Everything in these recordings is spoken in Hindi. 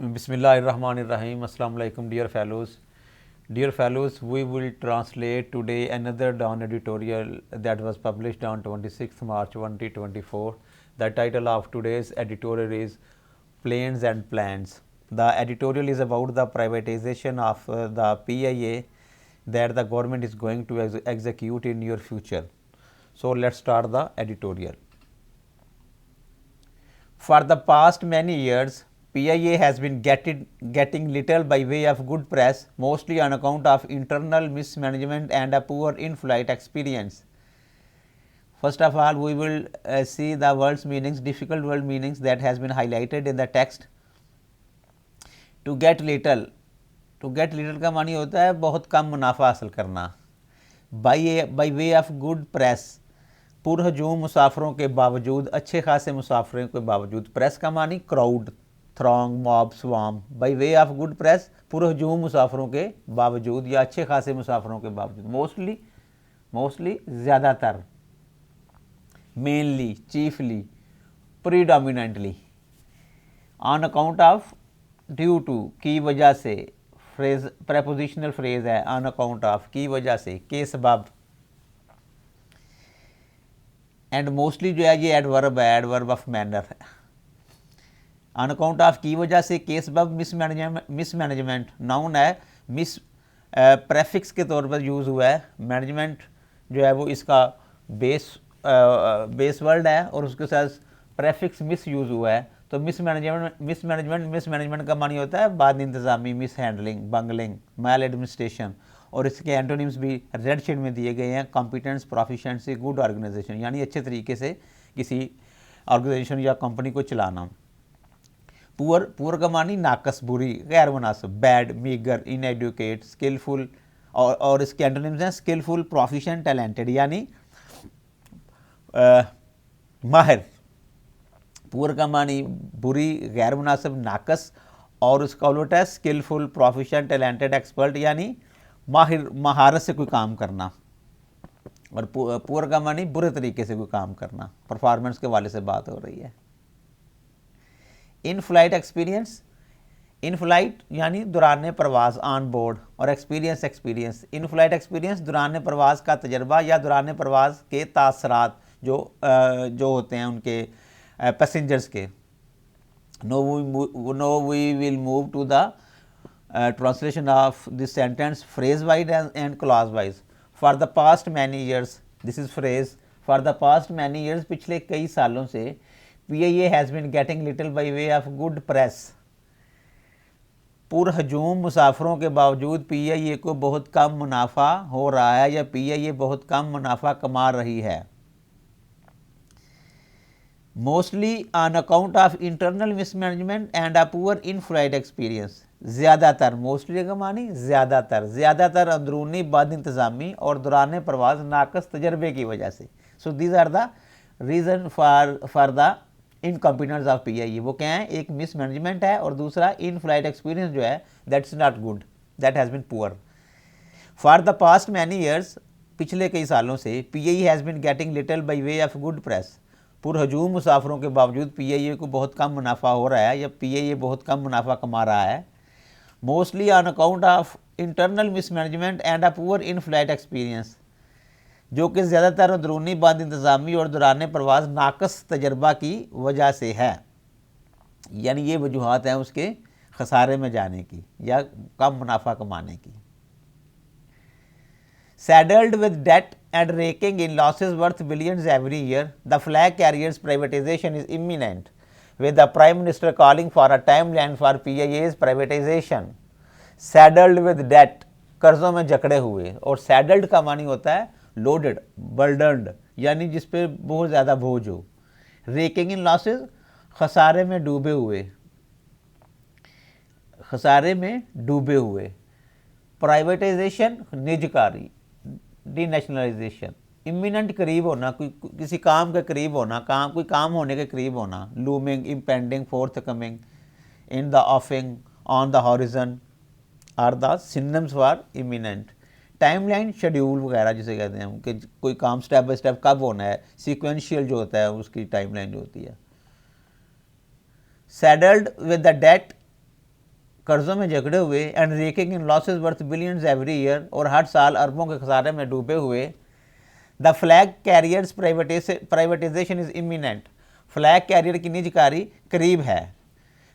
Bismillahirrahmanirrahim. Assalamu alaikum, dear fellows. Dear fellows, we will translate today another Dawn editorial that was published on 26th March 2024. The title of today's editorial is Planes and Plans. The editorial is about the privatization of the PIA that the government is going to execute in near future. So let's start the editorial. For the past many years, PIA has been getting little by way of good press, mostly on account of internal mismanagement and a poor in-flight experience. First of all, we will see the words meanings, difficult word meanings that has been highlighted in the text. To get little का मानी होता है बहुत कम मुनाफा हासिल करना. By way of good press, पुरहजूम मुसाफरों के बावजूद, अच्छे खासे मुसाफरों के बावजूद. प्रेस का मानी crowd, throng, mob, swarm. By way of good press, पुरहजूम मुसाफरों के बावजूद या अच्छे खासे मुसाफरों के बावजूद. मोस्टली ज़्यादातर, mainly, chiefly, predominantly. On account of, due to, की वजह से. फ्रेज प्रेपोजिशनल फ्रेज है. ऑन अकाउंट ऑफ, की वजह से, के सबब. एंड मोस्टली जो है ये एडवर्ब है, एडवर्ब ऑफ मैनर है. ऑन अकाउंट ऑफ, की वजह से, के सबब. मिसमैनेजमेंट नाउन है, मिस प्रेफिक्स के तौर पर यूज़ हुआ है. मैनेजमेंट जो है वो इसका बेस वर्ड है और उसके साथ प्रेफिक्स मिस यूज़ हुआ है. तो मिसमैनेजमेंट का मानी होता है बाद इंतज़ामी, मिस हैंडलिंग, बंगलिंग, मैल एडमिनिस्ट्रेशन. और इसके एंटोनिम्स भी रेड शेड में दिए गए हैं. कॉम्पिटेंस, प्रोफिशिएंसी, गुड ऑर्गेनाइजेशन, यानी अच्छे तरीके से किसी ऑर्गेनाइजेशन या कंपनी को चलाना. पुअर का मानी नाकस, बुरी, गैर मुनासिब, बैड, मीगर, इनएडुकेट, स्किलफुल. और इसके एंटोनिम्स हैं स्किलफुल, प्रोफिशिएंट, टैलेंटेड, यानी माहिर. पुअर का मानी बुरी, गैर मुनासिब, नाकस. और उसका उलट है स्किलफुल, प्रोफिशिएंट, टैलेंटेड, एक्सपर्ट, यानी माहिर, महारत से कोई काम करना. और पुअर का मानी बुरे तरीके से कोई काम करना. परफॉर्मेंस के वाले से बात हो रही है. इन फ्लाइट एक्सपीरियंस, इन फ्लाइट यानी दौरान परवास, ऑन बोर्ड. और एक्सपीरियंस. इन फ्लाइट एक्सपीरियंस दौरान परवास का तजर्बा या दौरान परवास के तासरात जो होते हैं उनके पैसेंजर्स के. Now we will move to the translation of this sentence phrase wise and clause wise. For the past many years, this is phrase, for the past many years, पिछले कई सालों से PIA has been getting little by way of good press. पुरहजूम मुसाफरों के बावजूद PIA को बहुत कम मुनाफा हो रहा है या PIA बहुत कम मुनाफा कमा रही है. Mostly on account of internal mismanagement and a poor in-flight experience. ज़्यादातर, मोस्टली का मानी ज़्यादातर अंदरूनी बद इंतज़ामी और दौरान प्रवास नाकस तजर्बे की वजह से. So these are the reason for the incompetence of PIA. वो क्या है, एक मिस मैनेजमेंट है और दूसरा इन फ्लाइट एक्सपीरियंस जो है that's not good, that has been poor. For the past many years, पिछले कई सालों से PIA has been getting little by way of good press. पुरहजूम मुसाफरों के बावजूद PIA को बहुत कम मुनाफा हो रहा है या PIA बहुत कम मुनाफा कमा रहा है. Mostly on account of internal mismanagement and a poor in flight experience, जो कि ज़्यादातर अंदरूनी बद इंतज़ामी और दौरान प्रवास नाकस तजर्बा की वजह से है. यानी ये वजूहत हैं उसके खसारे में जाने की या कम मुनाफा कमाने की. Saddled with debt and raking in losses worth billions every year, the flag carriers privatization is imminent, with the Prime Minister calling for a timeline for PIA's privatization. Saddled with debt, कर्जों में जकड़े हुए. और saddled का मानी होता है loaded, burdened, यानी जिस पे बहुत ज़्यादा बोझ हो. raking in losses, खसारे में डूबे हुए. प्राइवेटाइजेशन, निजकारी, डीनेशनलाइजेशन. इमिनेंट, करीब होना, किसी काम के करीब होना, कोई काम होने के करीब होना. Looming, impending, forthcoming, in the offing, on the horizon are the synonyms for imminent. Timeline, schedule वगैरह जिसे कहते हैं कि कोई काम स्टेप बाय स्टेप कब होना है. सीक्वेंशियल जो होता है उसकी टाइमलाइन जो होती है. सैडल्ड विद द डेट कर्जों में जकड़े हुए and raking in losses worth billions every year, और हर साल अरबों के खसारे में डूबे हुए। The flag carriers privatisation is imminent, flag carrier की निजकारी करीब है।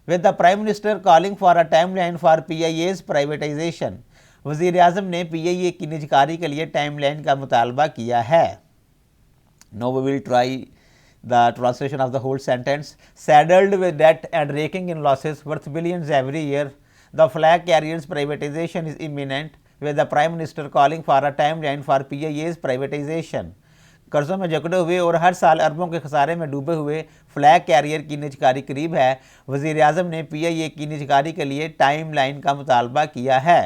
With the prime minister calling for a timeline for PIA's privatisation, वज़ीर आज़म ने PIA की निजकारी के लिए टाइमलाइन का मुतालबा किया है। Now we will try the translation of the whole sentence. Saddled with debt and raking in losses worth billions every year, the flag carriers privatization is imminent, with the Prime Minister calling for a timeline for PIA's privatization. कर्जों में जकड़े हुए और हर साल अरबों के खसारे में डूबे हुए फ्लैग कैरियर की निजकारी करीब है। वज़ीर आज़म ने PIA की निजकारी के लिए टाइम लाइन का मुतालबा किया है।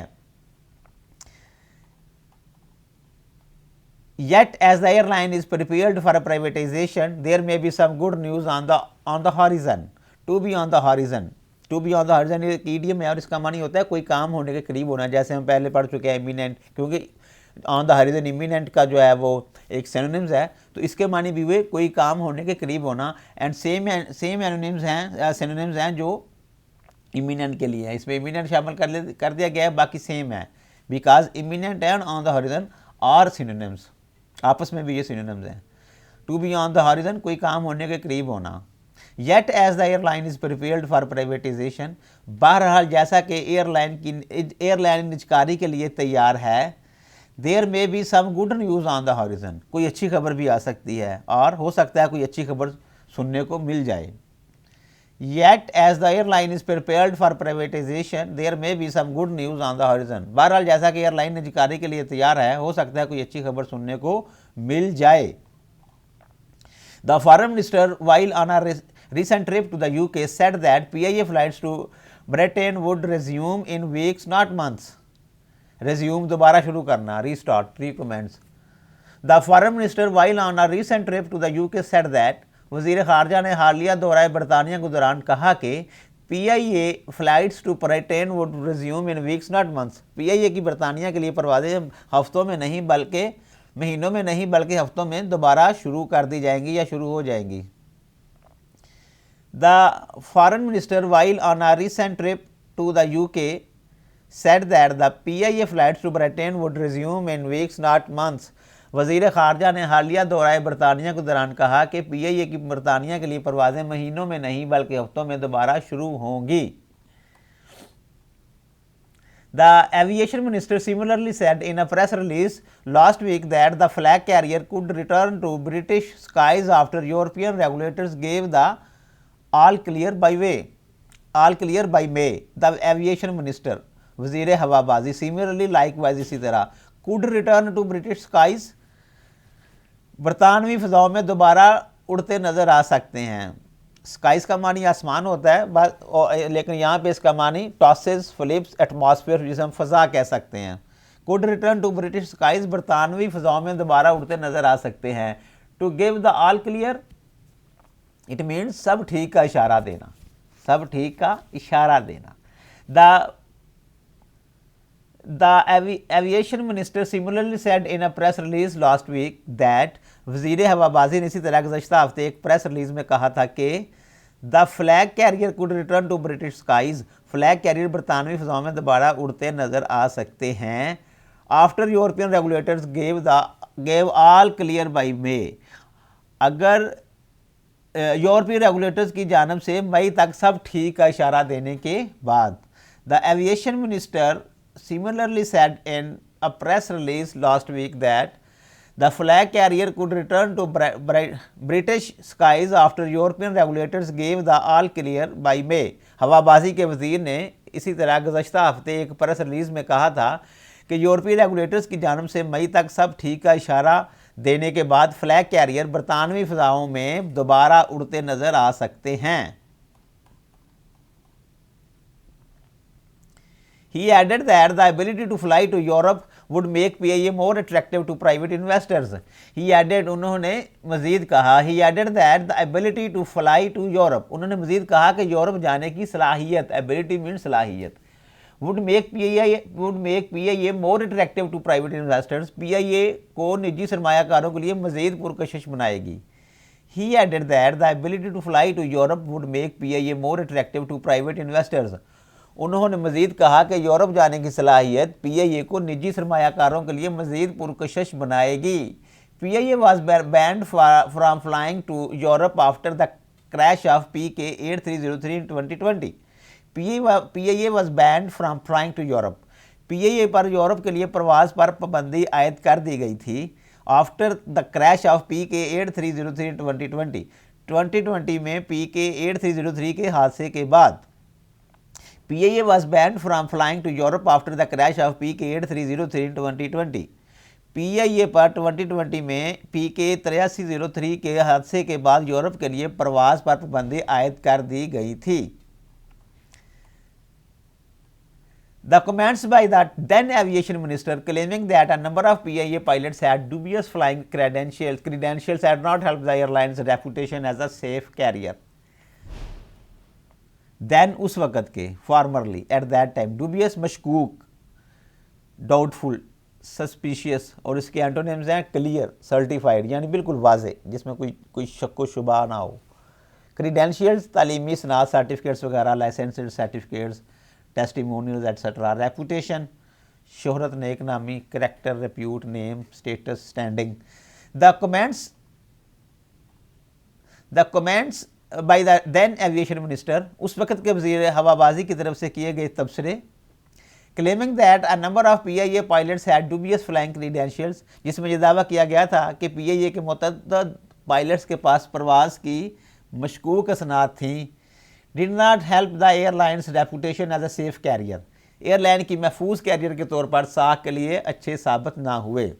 Yet, as the airline is prepared for a privatization, there may be some good news on the horizon. To be on the horizon. To be on the horizon एक idiom है और इसका मानी होता है कोई काम होने के करीब होना, जैसे हम पहले पढ़ चुके हैं imminent, क्योंकि on the horizon imminent का जो है वो एक synonyms है, तो इसके मानी भी हुए कोई काम होने के करीब होना। एंड सेम synonyms हैं जो imminent के लिए है, इसमें imminent शामिल कर दिया गया है, बाकी सेम है, because imminent and on the horizon are synonyms, आपस में भी ये सिनोनिम्स हैं। To be on the horizon कोई काम होने के करीब होना। Yet as the airline is prepared for privatisation, बहरहाल जैसा कि एयरलाइन निजकारी के लिए तैयार है। There may be some good news on the horizon, कोई अच्छी खबर भी आ सकती है और हो सकता है कोई अच्छी खबर सुनने को मिल जाए। Yet as the airline is prepared for privatization, there may be some good news on the horizon. बहरहाल जैसा कि एयरलाइन निजकारी के लिए तैयार है, हो सकता है कोई अच्छी खबर सुनने को मिल जाए। The foreign minister, while on a recent trip to the UK, said that PIA flights to Britain would resume in weeks, not months. Resume दोबारा शुरू करना, restart, recommence. The foreign minister, while on a recent trip to the UK, said that वज़ीर ख़ारजा ने हालिया दौराए बरतानिया के दौरान कहा कि PIA flights to Britain would resume in weeks not months, PIA की बरतानिया के लिए परवाज़ें हफ्तों में नहीं बल्कि महीनों में नहीं बल्कि हफ्तों में दोबारा शुरू कर दी जाएंगी या शुरू हो जाएंगी। The foreign minister while on a recent trip to the UK said that the PIA flights to Britain would resume in weeks not months. वज़ीर ख़ारजा ने हालिया दौराए बरतानिया के दौरान कहा कि PIA की बरतानिया के लिए परवाज़ें महीनों में नहीं बल्कि हफ्तों में दोबारा शुरू होंगी। The aviation minister similarly said in a press release last week that the flag carrier could return to British skies after European regulators gave the all clear by May. The aviation minister, वज़ीर हवाबाजी, similarly likewise इसी तरह, could return to British skies, बरतानवी फ़ज़ाओं में दोबारा उड़ते नज़र आ सकते हैं। स्काइस का मानी आसमान होता है, लेकिन यहाँ पे इसका मानी टॉसेस, फ्लिप्स, एटमॉस्फेयर, जिसे हम फ़ज़ा कह सकते हैं। Could return to British skies, बरतानवी फ़ज़ाओं में दोबारा उड़ते नज़र आ सकते हैं। To give the all clear, it means सब ठीक का इशारा देना, सब ठीक का इशारा देना। The aviation minister similarly said in a press release last week that वज़ीर हवाबाजी ने इसी तरह गुज़श्ता हफ्ते एक प्रेस रिलीज़ में कहा था कि the flag carrier could return to British skies, flag carrier बरतानवी फ़ज़ाओं में दोबारा उड़ते नज़र आ सकते हैं। After European regulators gave all clear by May, अगर यूरोपीय रेगुलेटर्स की जानब से मई तक सब ठीक का इशारा देने के बाद। The aviation minister similarly said in a press release last week that the flag carrier could return to British skies after European regulators gave the all clear by May. हवाबाजी के वज़ीर ने इसी तरह गुज़श्ता हफ्ते एक प्रेस रिलीज़ में कहा था कि यूरोपीय रेगुलेटर्स की जानब से मई तक सब ठीक का इशारा देने के बाद फ्लैग कैरियर बरतानवी फ़ज़ाओं में दोबारा उड़ते नज़र आ सकते हैं। He added that the ability to fly to Europe would make PIA more attractive to private investors. He added, उन्होंने मज़ीद कहा, he added that the ability to fly to Europe, उन्होंने मज़ीद कहा कि यूरोप जाने की सलाहियत, ability means सलाहियत, would make PIA more attractive to private investors, PIA को निजी सरमायाकारों के लिए मज़ीद पुरकशिश बनाएगी। He added that the ability to fly to Europe would make PIA more attractive to private investors. उन्होंने मजीद कहा कि यूरोप जाने की सलाहियत PIA को निजी सरमायाकारों के लिए मजीद पुरकशिश बनाएगी। PIA was banned from flying to Europe after the crash of PK8303 in 2020। PIA was banned from flying to Europe. PIA पर यूरोप के लिए प्रवास पर पाबंदी आयद कर दी गई थी after the crash of PK8303 in 2020। 2020 में PK8303 के हादसे के बाद PIA was banned from flying to Europe after the crash of PK8303 in 2020। PIA पर 2020 में PK8303 के हादसे के बाद यूरोप के लिए प्रवास पर पाबंदी आयद कर दी गई थी। The comments by the then aviation minister claiming that a number of PIA pilots had dubious flying credentials had not helped the airline's reputation as a safe carrier। Then उस वक़्त के formerly at that time dubious मशकूक, डाउटफुल, सस्पिशियस और इसके एंटोनिम्स हैं क्लियर, सर्टिफाइड यानी बिल्कुल वाजे जिसमें कोई शक व शुबा ना हो। क्रीडेंशियल्स तालीमी सनात सर्टिफिकेट्स वगैरह, licensed certificates, testimonials etcetera. Reputation शोहरत, नेक नामी, character, repute, name, status, standing. The comments by the then aviation minister, उस वक्त के वजीर हवाबाजी की तरफ से किए गए तबसरे, claiming that a number of PIA pilots had dubious flying credentials, जिसमें यह दावा किया गया था कि PIA के मुतअद्दिद पायलट्स के पास प्रवास की मशकूक असनाद थी, did not help the airlines reputation as a safe carrier, airline की महफूज कैरियर के तौर पर साख के लिए अच्छे साबित ना हुए।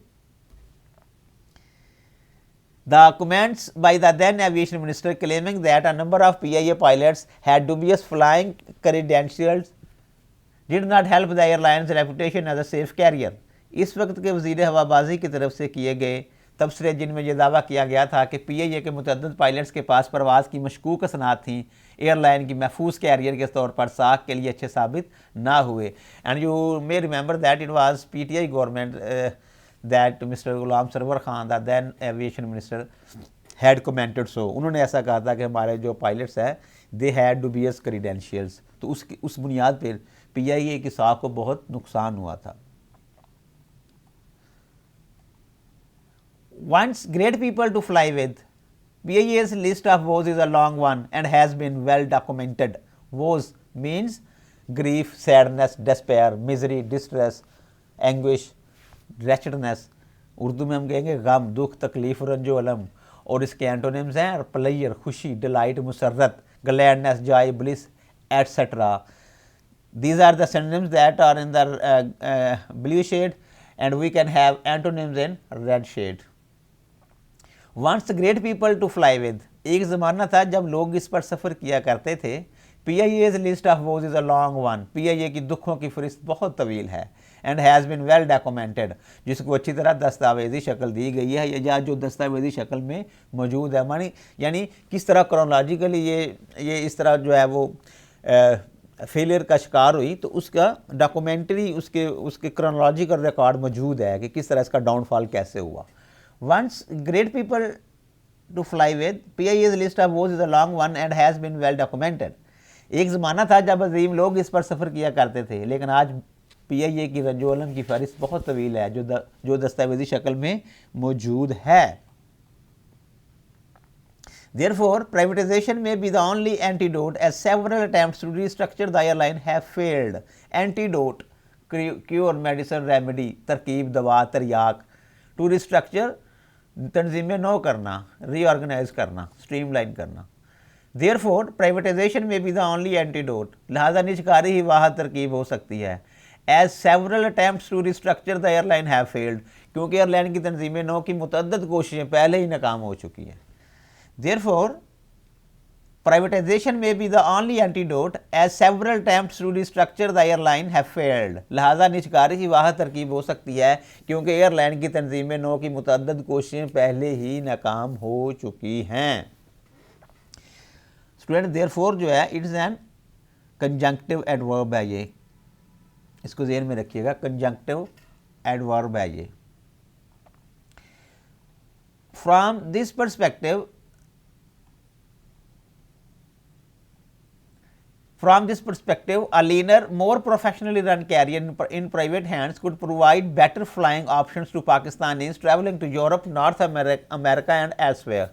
The comments by the then aviation minister claiming that a number of PIA pilots had dubious flying credentials did not help the airline's reputation as a safe carrier। इस वक्त के वजीर हवाबाजी की तरफ से किए गए तबसरे जिनमें यह दावा किया गया था कि PIA के मुतअद्दिद पायलट्स के पास प्रवास की मशकूक असनाद थीं, एयरलाइन की महफूज कैरियर के तौर पर साख के लिए अच्छे साबित ना हुए। And you may remember that it was PTI government that Mr. Ghulam Sarwar Khan, the then aviation minister, had commented so। उन्होंने ऐसा कहा था कि हमारे जो पायलट्स हैं they had dubious credentials। तो उस बुनियाद पर PIA की साख को बहुत नुकसान हुआ था। Wants great people to fly with। PIA's list of woes is a long one and has been well documented। Woes means grief, sadness, despair, misery, distress, anguish, रेचडनेस। Urdu में हम कहेंगे गम, दुख, तकलीफ, रंजो अलम। और इसके एंटोनिम्स हैं प्लेयर, खुशी, डिलाइट, मुसर्रत, gladness, joy, bliss etcetera. These are the synonyms that are in the blue shade and we can have antonyms in red shade. Once great people to fly with, एक ज़माना था जब लोग इस पर सफ़र किया करते थे। PIA's list of woes is a long one, PIA की दुखों की फहरिस्त बहुत तवील है। And has been well documented, जिसको अच्छी तरह दस्तावेजी शक्ल दी गई है या जो दस्तावेजी शक्ल में मौजूद है। मानी यानी किस तरह क्रोनोलॉजिकली ये इस तरह जो है वो फेलियर का शिकार हुई, तो उसका डॉक्यूमेंट्री उसके क्रोनोलॉजिकल रिकॉर्ड मौजूद है कि किस तरह इसका डाउनफॉल कैसे हुआ। Once great people to fly with, PIA's list of woes is a long one and has been well documented. एक ज़माना था जब अजीम लोग इस पर सफ़र किया करते थे, लेकिन आज PIA की रंजोलम की फहरिस्त बहुत तवील है जो दस्तावेजी शक्ल में मौजूद है। Therefore, privatization may be the only antidote as several attempts to restructure the airline have failed। Antidote, cure, medicine, remedy, तरकीब, दवा, तरियाक। To restructure, तंजीमें नो करना, रीऑर्गेनाइज करना, स्ट्रीमलाइन करना। Therefore, privatization may be the only antidote, लिहाजा निजकारी ही वाह तरकीब हो सकती है। As several attempts to restructure the airline have failed, क्योंकि एयरलाइन की तंजीमें नो की मुतअद्दिद कोशिशें पहले ही नाकाम हो चुकी हैं। Therefore, privatization may be the only antidote as several attempts to restructure the airline have failed। लिहाजा निजकारी ही वाह तरकीब हो सकती है क्योंकि एयरलाइन की तंजीमें नो की मुतअद्दिद कोशिशें पहले ही नाकाम हो चुकी हैं। स्टूडेंट therefore जो है इट्स एन कंजंक्टिव एडवर्ब है, ये इसको ज़हन में रखिएगा, कंजंक्टिव एडवर्ब है ये। From this perspective From this perspective, a leaner, more professionally run carrier in private hands could provide better flying options to Pakistanis traveling to Europe, North America and elsewhere.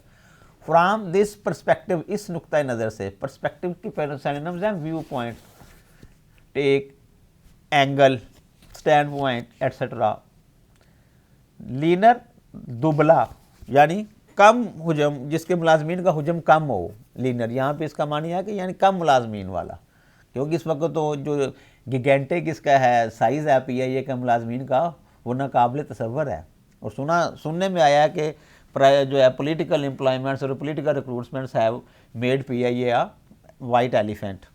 From this perspective, इस नुक्ता नज़र से, perspective की synonyms हैं viewpoint, take, angle, standpoint etcetera. Leaner दुबला यानी कम हुजम, जिसके मुलाजमीन का हुजम कम हो, लीनर यहाँ पे इसका मानी है कि यानी कम मुलाजमीन वाला, क्योंकि इस वक्त तो जो गिगेंटिक इसका है साइज़ है PIA का मुलाजमीन का, वो नाकाबिल तसव्वुर है. और सुनने में आया है कि जो है पोलिटिकल एम्प्लॉयमेंट्स और political recruitments have made PIA a white elephant.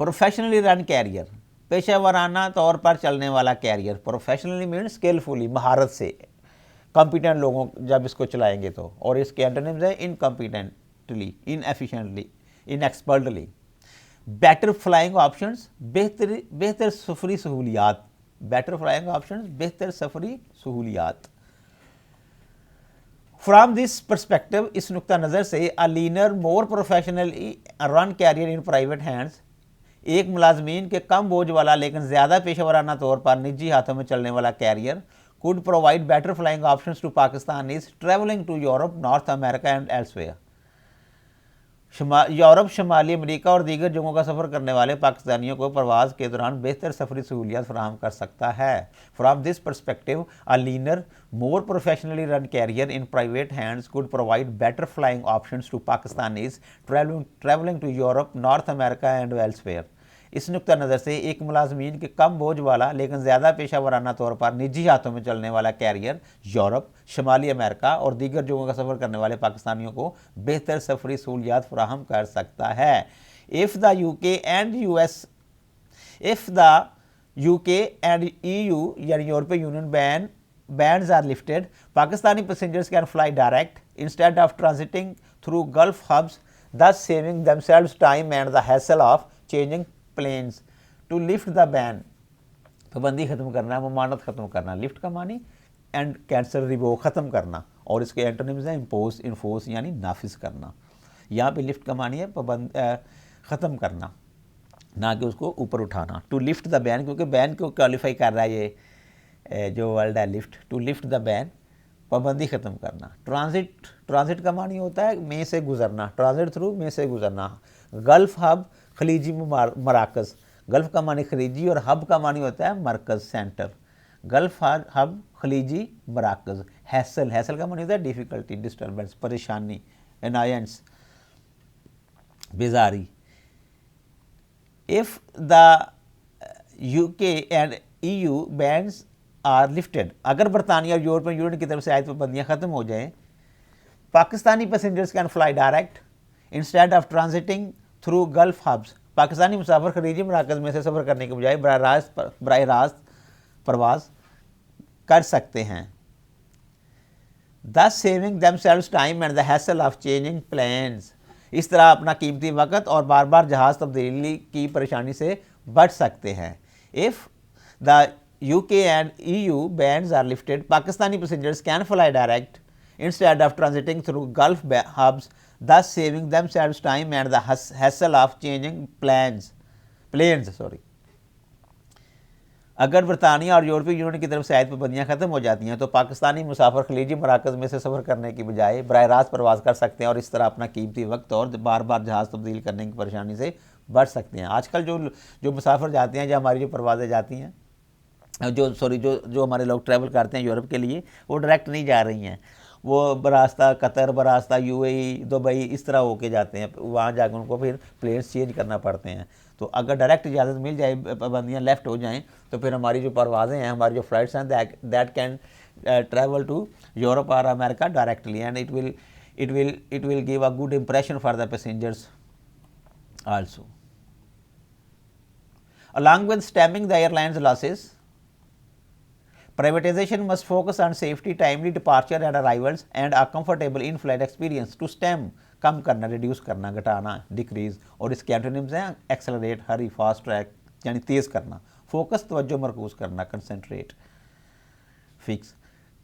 Professionally run carrier, पेशेवराना तौर पर चलने वाला कैरियर. प्रोफेशनली मीन स्किलफुली, महारत से, कॉम्पिटेंट लोगों जब इसको चलाएंगे तो. और इसके एंटोनिम्स है इनकॉम्पिटेंटली, इनएफिशिएंटली, इनएक्सपर्टली. बेटर फ्लाइंग ऑप्शंस, बेहतर सफरी सहूलियात. बेटर फ्लाइंग ऑप्शंस, बेहतर सफरी सहूलियात. फ्राम दिस परस्पेक्टिव, इस नुक्ता नज़र से, a leaner more professionally run carrier in private hands, एक मुलाजमीन के कम बोझ वाला लेकिन ज़्यादा पेशेवराना तौर पर निजी हाथों में चलने वाला career could provide better flying options to Pakistanis traveling to Europe, North America and elsewhere. Europe, शुमाली अमेरिका और दीगर जगहों का सफ़र करने वाले पाकिस्तानियों को प्रवास के दौरान बेहतर सफरी सहूलियात फराहम कर सकता है. From this perspective, a leaner more professionally run carrier in private hands could provide better flying options to Pakistanis travelling to Europe, North America and elsewhere. इस नुक्ता नज़र से एक मुलाजमीन के कम बोझ वाला लेकिन ज़्यादा पेशा वराना तौर पर निजी हाथों में चलने वाला कैरियर यूरोप, शुमाली अमेरिका और दीगर जगहों का सफ़र करने वाले पाकिस्तानियों को बेहतर सफरी सहूलियात फराहम कर सकता है. If the UK and EU यानी European union bans are lifted, Pakistani passengers can fly direct instead of transiting through Gulf hubs, thus saving themselves time and the hassle of changing planes. To lift the ban, पाबंदी ख़त्म करना, ममानत ख़त्म करना. लिफ्ट का मानी एंड कैंसर रिवो ख़त्म करना, और इसके एंटोनिम्स हैं इम्पोज, इन्फोर्स यानी नाफिज करना. यहाँ पे लिफ्ट का मानी है ख़त्म करना, ना कि उसको ऊपर उठाना. टू लिफ्ट द बैन, क्योंकि बैन को क्वालिफाई कर रहा है ये जो वर्ड है lift. To lift the ban, पाबंदी ख़त्म करना. ट्रांजिट का मानी होता है में से गुजरना, ट्रांजिट थ्रू में से गुजरना. गल्फ हब, खलीजी मराकज़. गल्फ का मानी खलीजी और हब का मानी होता है मरकज़, सेंटर. गल्फ हब, खलीजी मराकज़. हैसल का मानी होता है डिफ़िकल्टी, डिस्टर्बेंस, परेशानी, एनायंस, बेजारी. If the UK and EU bans are lifted, अगर बरतानिया और यूरोपियन यूनियन की तरफ से आयत पाबंदियाँ ख़त्म हो जाएँ, Pakistani passengers can fly direct instead of transiting through Gulf hubs. Pakistani मुसाफिर खलीजी मराकज़ में से सफ़र करने के बजाय बराह रास्त प्रवास कर सकते हैं. thus saving themselves time and the hassle of changing plans. इस तरह अपना कीमती वक़्त और बार बार जहाज़ तब्दीली की परेशानी से बच सकते हैं. If the UK and EU bans are lifted, Pakistani passengers can fly direct instead of transiting through Gulf hubs, thus saving themselves time and the hassle of changing planes. अगर बरतानिया और यूरोपीय यूनियन की तरफ से आयत पाबंदियाँ ख़त्म हो जाती हैं तो पाकिस्तानी मुसाफिर खलीजी मराकज़ में से सफ़र करने की बजाय बराह रास्त प्रवास कर सकते हैं और इस तरह अपना कीमती वक्त और बार बार जहाज़ तब्दील करने की परेशानी से बच सकते हैं. आजकल जो मुसाफिर जाते हैं, जो हमारी जो परवाज़ें जाती हैं, जो हमारे लोग ट्रैवल करते हैं यूरोप के लिए, वो डायरेक्ट नहीं जा रही हैं. वो बरास्ता कतर, बरास्ता UAE, दुबई, इस तरह होके जाते हैं. वहाँ जाकर उनको फिर प्लेन्स चेंज करना पड़ते हैं. तो अगर डायरेक्ट इजाज़त मिल जाए, पाबंदियाँ लेफ़्ट हो जाएँ, तो फिर हमारी जो परवाज़ें हैं, हमारी जो फ़्लाइट्स हैं, that can travel to Europe और America directly and it will give a good impression for the passengers also. Along with stemming the airline's losses, privatization must focus on safety, timely departure and arrivals and a comfortable in-flight experience. To stem, कम करना, रिड्यूस करना, घटाना, डिक्रीज, और इसके एंटोनिम्स हैं एक्सेलरेट, हरी, फास्ट ट्रैक यानी तेज़ करना, फोकस, तवज्जो मरकूज़ करना, कंसनट्रेट, फिक्स.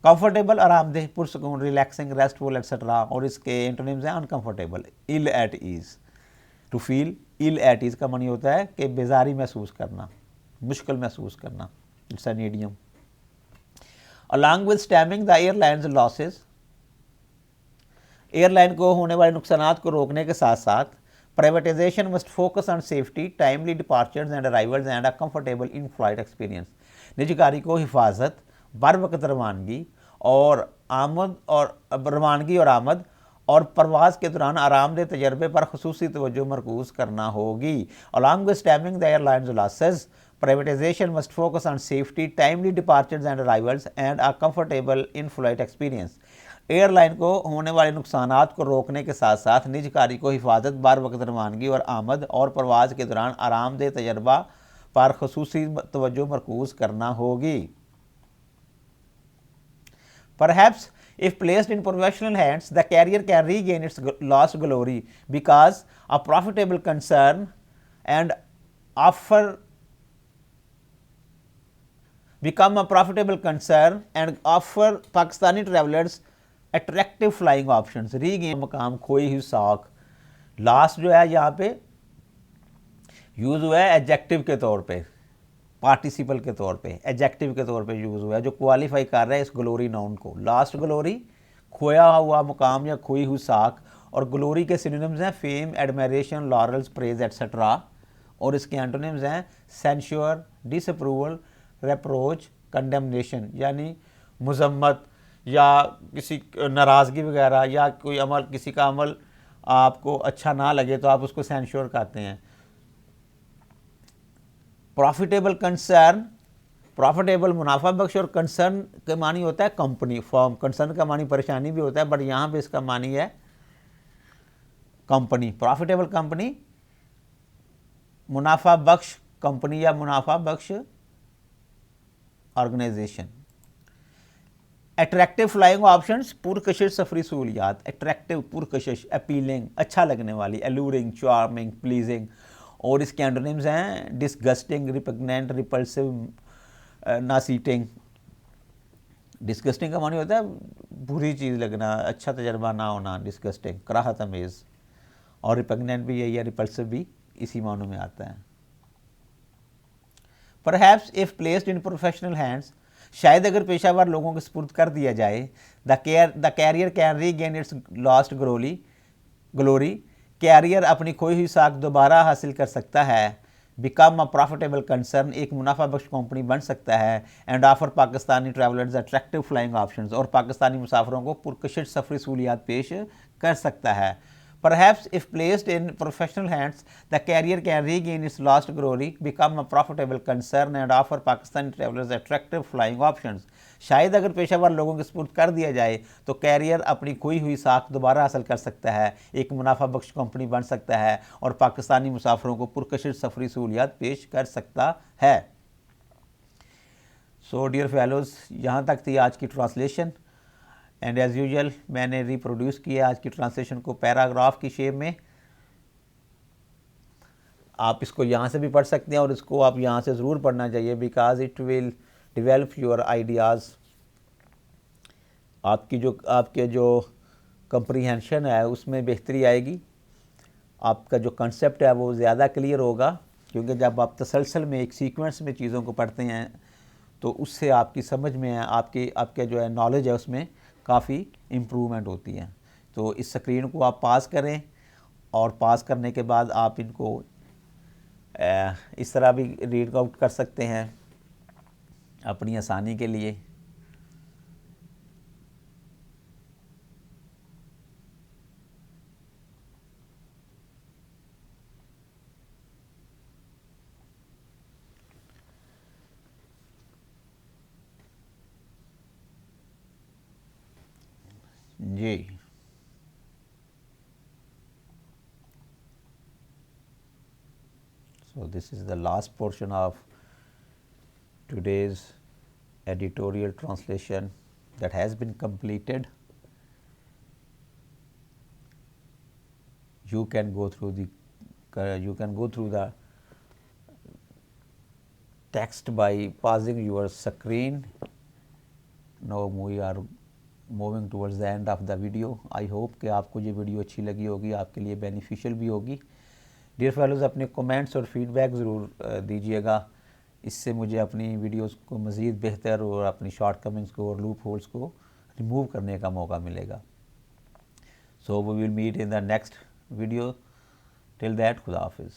कंफर्टेबल, आरामदेह, पुरसकून, रिलैक्सिंग, रेस्टफुल एक्सेट्रा, और इसके एंटोनिम्स हैं uncomfortable, ill at ease. To feel ill at ease का मानी होता है कि बेजारी महसूस करना, मुश्किल महसूस करना, it's an idiom. Along with stemming the airlines losses, airline को होने वाले नुकसानात को रोकने के साथ साथ privatisation must focus on safety, timely departures and arrivals and a comfortable in flight experience. निजकारी को हिफाजत, बर वक्त रवानगी और आमद और परवाज़ के दौरान आरामदेह तजर्बे पर खसूसी तवज्जो मरकूज़ करना होगी। Along with stemming the airlines losses, privatisation must focus on safety, timely departures and arrivals and a comfortable in flight experience. Airline को होने वाले नुकसानात को रोकने के साथ साथ निजकारी को हिफाजत, बार वक्त रवानगी और आमद और परवाज़ के दौरान आरामदेह तजर्बा पर खसूसी तवज्जो मरकूज़ करना होगी। Perhaps if placed in professional hands, the carrier can regain its lost glory because a profitable concern and offer become a profitable concern and offer Pakistani travelers attractive flying options। Regain मकाम खोई हुई साख, लास्ट जो है यहाँ पे यूज़ हुआ है एडजेक्टिव के तौर पे, पार्टिसिपल के तौर पे, एडजेक्टिव के तौर पे यूज़ हुआ है जो क्वालिफाई कर रहा है इस ग्लोरी नाउन को। लास्ट ग्लोरी, खोया हुआ मुकाम या खोई हुई साख, और ग्लोरी के सिनोनिम्स हैं fame, admiration, laurels, praise etcetera, और इसके एंटोनिम्स हैं सेंश्योर, डिसअप्रूवल, रेप्रोच, कंडेमनेशन, यानी मजम्मत या किसी नाराज़गी वगैरह, या कोई अमल, किसी का अमल आपको अच्छा ना लगे तो आप उसको सेंश्योर कहते हैं। प्रॉफिटेबल कंसर्न, प्रॉफिटेबल मुनाफा बख्श, और कंसर्न का मानी होता है कंपनी, फॉर्म। कंसर्न का मानी परेशानी भी होता है, बट यहाँ पे इसका मानी है कंपनी। प्रॉफिटेबल कंपनी, मुनाफा बख्श कंपनी या मुनाफा बख्श ऑर्गेनाइजेशन। अट्रैक्टिव फ्लाइंग ऑप्शंस, पुरकशिश सफरी सहूलियात। अट्रैक्टिव, पुरकशिश, अपीलिंग, अच्छा लगने वाली, एलूरिंग, चार्मिंग, प्लीजिंग, और इसके एंटोनिम्स हैं डिस्गस्टिंग, रिपग्नेंट, रिपल्सिव, नासीटिंग। डिस्गस्टिंग का मानी होता है बुरी चीज़ लगना, अच्छा तजर्बा ना होना, डिस्गस्टिंग, कराहत अमेज़, और रिपग्नेंट भी यही है, रिपल्सिव भी इसी मानों में आता है। Perhaps if placed in professional hands, शायद अगर पेशावर लोगों के सुपुर्द कर दिया जाए, the carrier can regain its lost glory, carrier अपनी खोई हुई साख दोबारा हासिल कर सकता है। बिकम अ प्रॉफिटेबल कंसर्न, एक मुनाफा बख्श कंपनी बन सकता है। And offer Pakistani travellers attractive flying options, और पाकिस्तानी मुसाफरों को पुरकशिश सफरी सहूलियात पेश कर सकता है। Perhaps if placed in professional hands, the carrier can regain its lost glory, become a profitable concern and offer Pakistani travelers attractive flying options। शायद अगर पेशावर लोगों के सुपुर्द कर दिया जाए तो कैरियर अपनी खोई हुई साख दोबारा हासिल कर सकता है, एक मुनाफा बख्श कंपनी बन सकता है, और पाकिस्तानी मुसाफरों को पुरकशिश सफरी सहूलियात पेश कर सकता है। सो डियर फेलोज़, यहाँ तक थी आज की ट्रांसलेशन, एंड एज़ यूजुअल मैंने रिप्रोड्यूस किया आज की ट्रांसलेशन को पैराग्राफ की शेप में। आप इसको यहाँ से भी पढ़ सकते हैं, और इसको आप यहाँ से ज़रूर पढ़ना चाहिए, because it will develop your ideas. आपके जो कंप्रीहेंशन है उसमें बेहतरी आएगी, आपका जो कंसेप्ट है वो ज़्यादा क्लियर होगा, क्योंकि जब आप तसलसल में एक सीक्वेंस में चीज़ों को पढ़ते हैं तो उससे आपकी समझ में आपके जो है नॉलेज है उसमें काफ़ी इम्प्रूवमेंट होती है। तो इस स्क्रीन को आप पास करें, और पास करने के बाद आप इनको इस तरह भी रीड आउट कर सकते हैं अपनी आसानी के लिए। जी, so this is the last portion of today's editorial translation that has been completed. You can go through the text by pausing your screen. Now we are moving towards the end of the video. I hope कि आपको ये वीडियो अच्छी लगी होगी, आपके लिए बेनिफिशियल भी होगी। डियर फेलोज़, अपने कमेंट्स और फीडबैक ज़रूर दीजिएगा, इससे मुझे अपनी वीडियोस को मज़ीद बेहतर और अपनी शॉर्ट कमिंग्स को और लूप होल्स को रिमूव करने का मौका मिलेगा। So we will meet in the next video, till that खुदा हाफिज़।